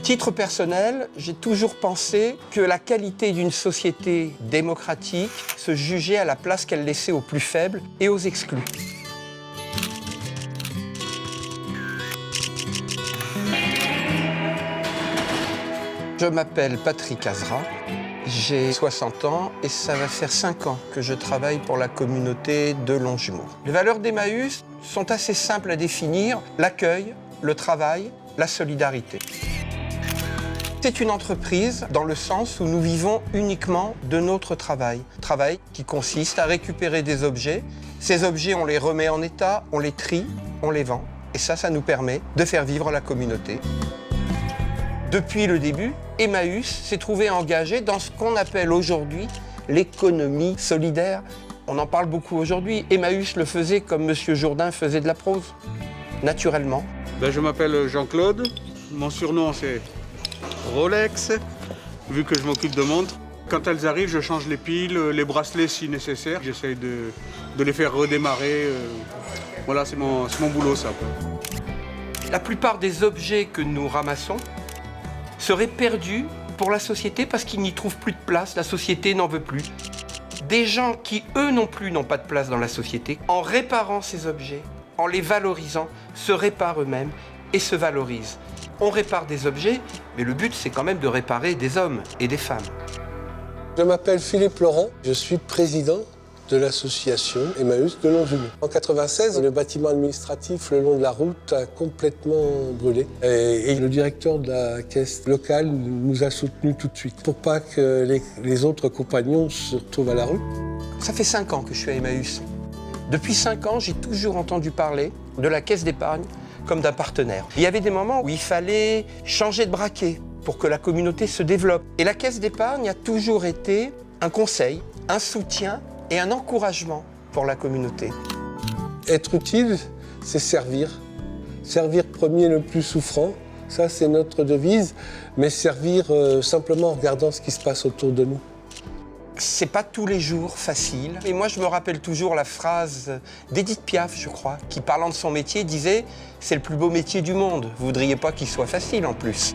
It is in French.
Titre personnel, j'ai toujours pensé que la qualité d'une société démocratique se jugeait à la place qu'elle laissait aux plus faibles et aux exclus. Je m'appelle Patrick Azra, j'ai 60 ans et ça va faire 5 ans que je travaille pour la communauté de Longjumeau. Les valeurs d'Emmaüs sont assez simples à définir, l'accueil, le travail, la solidarité. C'est une entreprise dans le sens où nous vivons uniquement de notre travail. Travail qui consiste à récupérer des objets. Ces objets, on les remet en état, on les trie, on les vend. Et ça nous permet de faire vivre la communauté. Depuis le début, Emmaüs s'est trouvé engagé dans ce qu'on appelle aujourd'hui l'économie solidaire. On en parle beaucoup aujourd'hui. Emmaüs le faisait comme M. Jourdain faisait de la prose, naturellement. Je m'appelle Jean-Claude, mon surnom c'est Rolex, vu que je m'occupe de montres. Quand elles arrivent, je change les piles, les bracelets si nécessaire. J'essaye de les faire redémarrer. Voilà, c'est mon boulot ça. La plupart des objets que nous ramassons seraient perdus pour la société parce qu'ils n'y trouvent plus de place, la société n'en veut plus. Des gens qui, eux non plus, n'ont pas de place dans la société, en réparant ces objets, en les valorisant, se réparent eux-mêmes et se valorisent. On répare des objets, mais le but, c'est quand même de réparer des hommes et des femmes. Je m'appelle Philippe Laurent, je suis président de l'association Emmaüs de Longjumeau. En 1996, le bâtiment administratif le long de la route a complètement brûlé. Et le directeur de la caisse locale nous a soutenus tout de suite pour pas que les autres compagnons se retrouvent à la rue. Ça fait 5 ans que je suis à Emmaüs. Depuis 5 ans, j'ai toujours entendu parler de la caisse d'épargne comme d'un partenaire. Il y avait des moments où il fallait changer de braquet pour que la communauté se développe. Et la caisse d'épargne a toujours été un conseil, un soutien et un encouragement pour la communauté. Être utile, c'est servir. Servir premier le plus souffrant, ça c'est notre devise, mais servir simplement en regardant ce qui se passe autour de nous. C'est pas tous les jours facile. Et moi, je me rappelle toujours la phrase d'Édith Piaf, je crois, qui, parlant de son métier, disait « C'est le plus beau métier du monde. Vous voudriez pas qu'il soit facile en plus ».